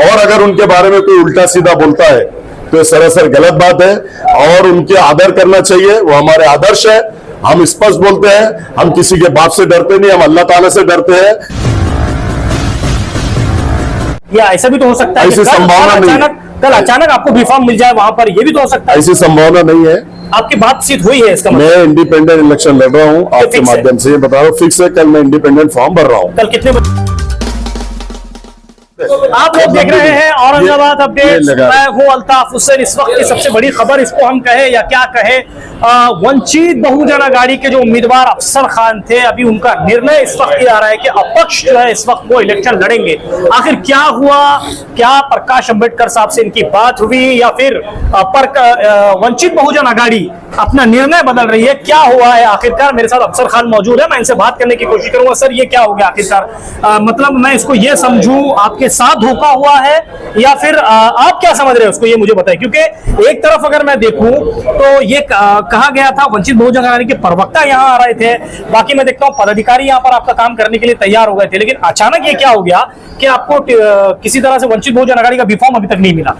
और अगर उनके बारे में कोई उल्टा सीधा बोलता है तो ये सरासर गलत बात है और उनके आदर करना चाहिए। वो हमारे आदर्श है, हम स्पष्ट बोलते हैं, हम किसी के बाप से डरते नहीं, हम अल्लाह ताला से डरते हैं। या ऐसा भी तो हो सकता है ऐसी संभावना नहीं है, कल अचानक आपको बीफार्म मिल जाए वहां पर, ये भी तो हो सकता है। ऐसी संभावना नहीं है। आपकी बातचीत हुई है इसका मतलब? मैं इंडिपेंडेंट इलेक्शन लड़ रहा हूँ, आपके माध्यम से ये बता रहा हूँ, फिक्स है। कल मैं इंडिपेंडेंट फॉर्म भर रहा हूँ। कल कितने बजे? आप लोग देख रहे हैं औरंगाबाद अपडेट। मैं हूं अल्ताफ हुसैन। इस वक्त की सबसे बड़ी खबर, इसको हम कहें या क्या कहें, वंचित बहुजन अघाड़ी के जो उम्मीदवार अफसर खान थे, अभी उनका निर्णय इस वक्त ये आ रहा है कि अपक्ष जो है इस वक्त वो इलेक्शन लड़ेंगे। आखिर क्या हुआ? क्या प्रकाश अंबेडकर साहब से इनकी बात हुई या फिर वंचित बहुजन अघाड़ी अपना निर्णय बदल रही है? क्या हुआ है आखिरकार? मेरे साथ अफसर खान मौजूद है, मैं इनसे बात करने की कोशिश करूंगा। सर, ये क्या हो गया आखिरकार? मतलब मैं इसको ये समझूं आपके साथ धोखा हुआ है या फिर आप क्या समझ रहे हो उसको, ये मुझे बताएं। क्योंकि एक तरफ अगर मैं देखूं तो ये कहा गया था वंचित बहुजन अघाड़ी के प्रवक्ता यहां आ रहे थे, बाकी मैं देखता हूं पदाधिकारी यहां पर आपका काम करने के लिए तैयार हो गए थे, लेकिन अचानक ये क्या हो गया कि आपको किसी तरह से वंचित बहुजन अघाड़ी का बीफॉर्म अभी तक नहीं मिला?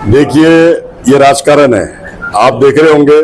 देखिए, ये राजकारण है। आप देख रहे होंगे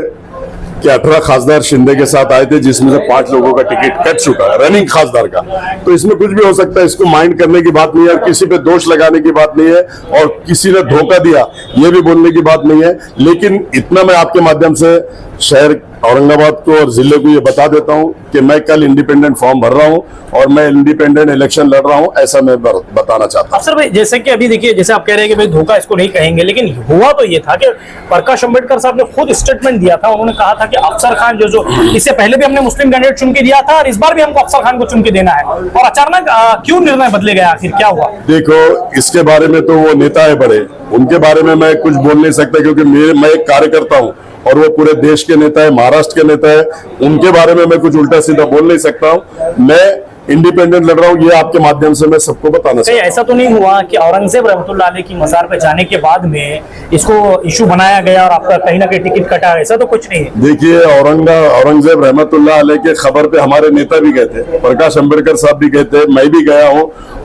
कि 18 खासदार शिंदे के साथ आए थे, जिसमें से 5 लोगों का टिकट कट चुका है, रनिंग खासदार का। तो इसमें कुछ भी हो सकता है, इसको माइंड करने की बात नहीं है, किसी पे दोष लगाने की बात नहीं है और किसी ने धोखा दिया ये भी बोलने की बात नहीं है। लेकिन इतना मैं आपके माध्यम से शहर औरंगाबाद को और जिले को ये बता देता हूं कि मैं कल इंडिपेंडेंट फॉर्म भर रहा हूं और मैं इंडिपेंडेंट इलेक्शन लड़ रहा हूं, ऐसा मैं बताना चाहता हूं। अफसर भाई, जैसे कि अभी देखिए, जैसे आप कह रहे हैं कि भाई धोखा इसको नहीं कहेंगे, लेकिन हुआ तो ये था कि प्रकाश अंबेडकर साहब ने खुद स्टेटमेंट दिया था। उन्होंने कहा था कि अफसर खान जो इससे पहले भी हमने मुस्लिम कैंडिडेट चुन के दिया था और इस बार भी हमको अफसर खान को चुन के देना है, और अचानक क्यों निर्णय बदले गया? आखिर क्या हुआ? देखो, इसके बारे में तो वो नेता है बड़े, उनके बारे में मैं कुछ बोल नहीं सकता, क्योंकि मैं एक कार्यकर्ता हूं और वो पूरे देश के नेता है, महाराष्ट्र के नेता है। उनके बारे में मैं कुछ उल्टा सीधा बोल नहीं सकता हूं। मैं इंडिपेंडेंट लड़ रहा हूं, ये आपके माध्यम से मैं सबको बताना चाहता हूं। ऐसा तो नहीं हुआ कि औरंगजेब रहमतुल्लाह अलैह की मज़ार पे जाने के बाद में इसको इशू बनाया गया और आपका कहीं ना कहीं टिकट कटा? ऐसा तो कुछ नहीं है। देखिए, औरंगजेब रहमतुल्लाह अलैह के खबर पे हमारे नेता भी गए थे, प्रकाश अंबेडकर साहब भी गए थे, मैं भी गया हूं,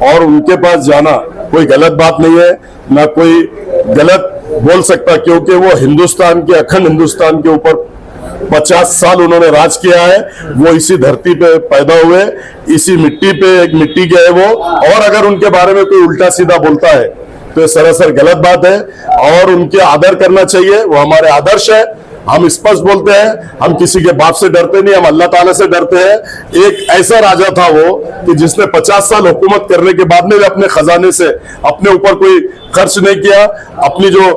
और उनके पास जाना कोई गलत बात नहीं है, ना कोई गलत बोल सकता, क्योंकि वो हिंदुस्तान के, अखंड हिंदुस्तान के ऊपर 50 साल उन्होंने राज किया है। वो इसी धरती पे पैदा हुए, इसी मिट्टी पे, एक मिट्टी के है वो, और अगर उनके बारे में कोई उल्टा सीधा बोलता है तो ये सरासर गलत बात है और उनके आदर करना चाहिए। वो हमारे आदर्श है, हम स्पष्ट बोलते हैं, हम किसी के बाप से डरते नहीं, हम अल्लाह ताला से डरते हैं। एक ऐसा राजा था वो कि जिसने 50 साल हुकूमत करने के बाद में भी अपने खजाने से अपने ऊपर कोई खर्च नहीं किया। अपनी जो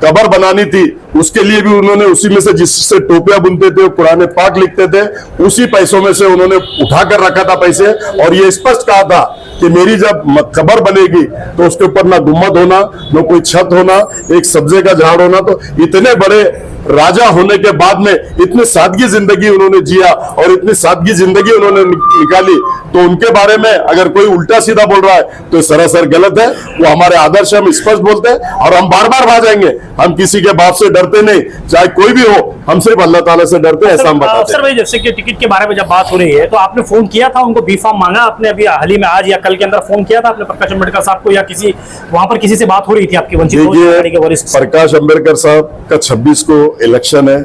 कबर बनानी थी उसके लिए भी उन्होंने उसी में से, जिससे टोपियां बुनते थे, कुरान पाक लिखते थे, उसी पैसों में से उन्होंने उठाकर रखा था पैसे, और ये स्पष्ट कहा था कि मेरी जब कबर बनेगी तो उसके ऊपर ना गुम्मद होना, ना कोई छत होना, एक सब्जे का झाड़ होना। तो इतने बड़े राजा होने के बाद में इतनी सादगी जिंदगी उन्होंने जिया और इतनी सादगी जिंदगी उन्होंने निकाली, तो उनके बारे में अगर कोई उल्टा सीधा बोल रहा है तो सरासर गलत है। वो हमारे आदर्श, हम स्पष्ट बोलते हैं और हम बार बार भागेंगे। हम किसी के बाप से डरते नहीं, चाहे कोई भी हो, हम सिर्फ अल्लाह ताला से डरते हैं, ऐसा हम बताते हैं। अफसर भाई, जैसे कि टिकट के बारे में जब बात हो रही है तो आपने फोन किया था उनको, बीफार्म मांगा आपने अभी हाल ही में, आज या कल के अंदर फोन किया था आपने प्रकाश अंबेडकर साहब को, या किसी वहां पर किसी से बात हो रही थी आपकी वंचित बहुजन अघाड़ी के वरिष्ठ? प्रकाश अंबेडकर साहब का 26 को इलेक्शन है,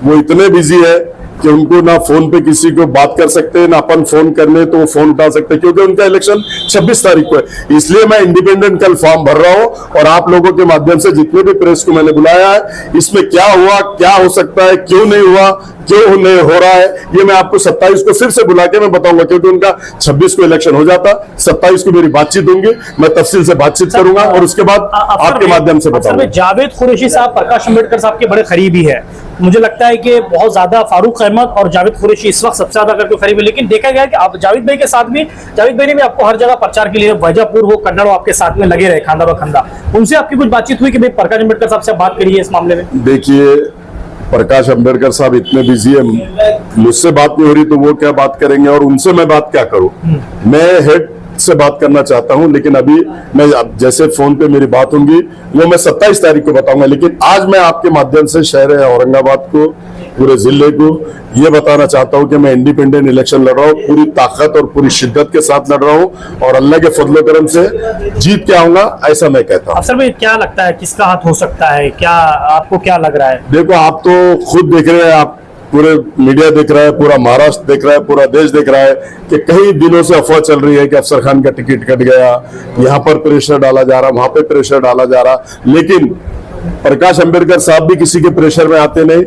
वो इतने बिजी है कि उनको ना फोन पे किसी को बात कर सकते हैं, ना अपन फोन करने तो वो फोन उठा सकते हैं, क्योंकि उनका इलेक्शन 26 तारीख को है। इसलिए मैं इंडिपेंडेंट कल फॉर्म भर रहा हूं और आप लोगों के माध्यम से जितने भी प्रेस को मैंने बुलाया है, इसमें क्या हुआ, क्या हो सकता है, क्यों नहीं हुआ, क्यों नहीं हो रहा है, ये मैं आपको 27 को फिर से बुला के मैं बताऊंगा, क्योंकि उनका 26 को इलेक्शन हो जाता, 27 को मेरी बातचीत होंगी, मैं तफसील से बातचीत करूंगा और उसके बाद आपके माध्यम से बताऊंगा। जावेद कुरैशी साहब प्रकाश अंबेडकर साहब के बड़े करीबी है, मुझे लगता है कि बहुत ज्यादा फारूक अहमद और जावेद कुरैशी इस वक्त सबसे ज्यादा करके करीब है, लेकिन देखा गया कि आप जावेद भाई के साथ भी, जावेद भाई ने भी आपको हर जगह प्रचार के लिए वैजापुर हो, कन्नड़ हो, आपके साथ में लगे रहे खांदा खांदा। उनसे आपकी कुछ बातचीत हुई कि भाई प्रकाश अंबेडकर साहब से बात करिए इस मामले में? देखिए, प्रकाश अंबेडकर साहब इतने बिजी है, मुझसे बात नहीं हो रही तो वो क्या बात करेंगे और उनसे मैं बात क्या करूं। मैं हेड से बात करना चाहता हूं, लेकिन अभी मैं जैसे फोन पे मेरी बात होंगी वो मैं 27 तारीख को बताऊंगा। लेकिन आज मैं आपके माध्यम से शहर औरंगाबाद को पूरे जिले को ये बताना चाहता हूँ कि मैं इंडिपेंडेंट इलेक्शन लड़ रहा हूँ, पूरी ताकत और पूरी शिद्दत के साथ लड़ रहा हूँ और अल्लाह के फजल करम से जीत के आऊंगा, ऐसा मैं कहता हूँ। अफसर भाई क्या लगता है किसका हाथ हो सकता है, क्या आपको क्या लग रहा है? देखो, आप तो खुद देख रहे हैं, आप पूरे मीडिया देख रहा है, पूरा महाराष्ट्र देख रहा है, पूरा देश देख रहा है कि कई दिनों से अफवाह चल रही है कि अफसर खान का टिकट कट गया, यहाँ पर प्रेशर डाला जा रहा, वहां पे प्रेशर डाला जा रहा। लेकिन प्रकाश अंबेडकर साहब भी किसी के प्रेशर में आते नहीं,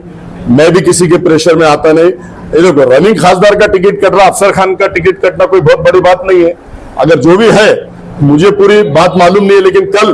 मैं भी किसी के प्रेशर में आता नहीं। ये देखो, रनिंग खासदार का टिकट कट रहा, अफसर खान का टिकट कटना कोई बहुत बड़ी बात नहीं है। अगर जो भी है, मुझे पूरी बात मालूम नहीं है, लेकिन कल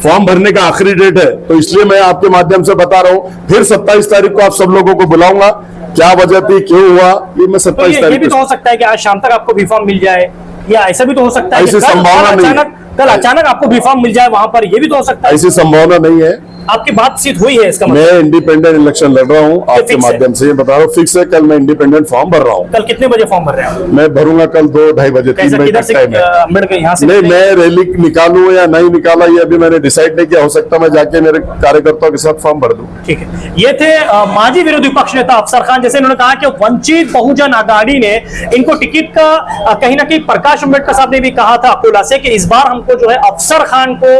फॉर्म भरने का आखिरी डेट है, तो इसलिए मैं आपके माध्यम से बता रहा हूं। फिर 27 तारीख को आप सब लोगों को बुलाऊंगा, क्या वजह थी, क्यों हुआ, ये मैं 27 ये तारीख भी तो हो सकता है कि आज शाम तक आपको बी फॉर्म मिल जाए, या ऐसा भी तो हो सकता है कि ऐसी संभावना नहीं। कल अचानक आपको बी फॉर्म मिल जाए वहां पर, ये भी तो हो सकता है। ऐसी संभावना नहीं है। आपकी बातचीत हुई है इसका मतलब? मैं इंडिपेंडेंट इलेक्शन लड़ रहा हूँ, आपके फिक्स है? माध्यम से ये बता रहा हूँ, फिक्स है। कल मैं इंडिपेंडेंट फॉर्म भर रहा हूँ। कल कितने बजे फॉर्म भर रहे हैं? मैं भरूंगा कल 2-2:30 बजे, 3 बजे किधर तक से टाइम है। अम्बेडकर यहाँ से नहीं, निकलेंगे? मैं रैली निकालूं या नहीं निकाला, ये अभी मैंने डिसाइड नहीं किया। हो सकता मैं जाके मेरे कार्यकर्ताओं के साथ फॉर्म भर दूं। ठीक है, ये थे माजी विरोधी पक्ष नेता अफसर खान। जैसे इन्होंने कहा कि वंचित बहुजन आघाड़ी ने इनको टिकट का कहीं ना कहीं प्रकाश अंबेडकर साहब ने भी कहा था अकोला से कि इस बार हमको जो है अफसर खान को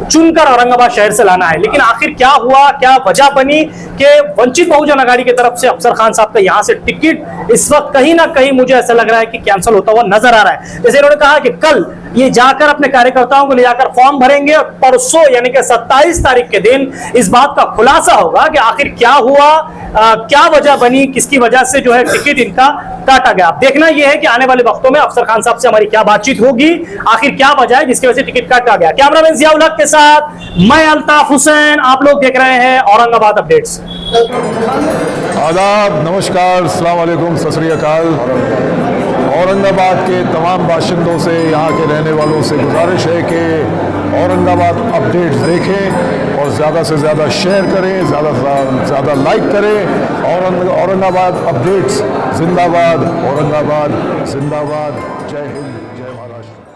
चुनकर औरंगाबाद शहर से लाना है। लेकिन आखिर क्या हुआ, क्या वजह बनी कि वंचित बहुजन आघाड़ी की तरफ से अफसर खान साहब का यहां से टिकट इस वक्त कहीं ना कहीं मुझे ऐसा लग रहा है कि कैंसिल होता हुआ नजर आ रहा है। जैसे इन्होंने कहा कि कल ये जाकर अपने कार्यकर्ताओं को ले जाकर फॉर्म भरेंगे और परसों यानी कि 27 तारीख के दिन इस बात का खुलासा होगा कि आखिर क्या हुआ, क्या वजह बनी, किसकी वजह से जो है टिकट इनका काटा गया। देखना यह है कि आने वाले वक्तों में अफसर खान साहब से हमारी क्या बातचीत होगी, आखिर क्या वजह है जिसकी वजह से टिकट काटा गया। कैमरामैन जियाउल हक के साथ मैं अल्ताफ हुसैन, आप लोग देख रहे हैं औरंगाबाद अपडेट्स। आदाब, नमस्कार, अस्सलाम वालेकुम, सत श्री अकाल। औरंगाबाद के तमाम बाशिंदों से, यहाँ के रहने वालों से गुजारिश है कि औरंगाबाद अपडेट्स देखें और ज़्यादा से ज़्यादा शेयर करें, ज़्यादा से ज़्यादा लाइक करें। औरंगाबाद अपडेट्स जिंदाबाद, औरंगाबाद जिंदाबाद। जय हिंद, जय महाराष्ट्र।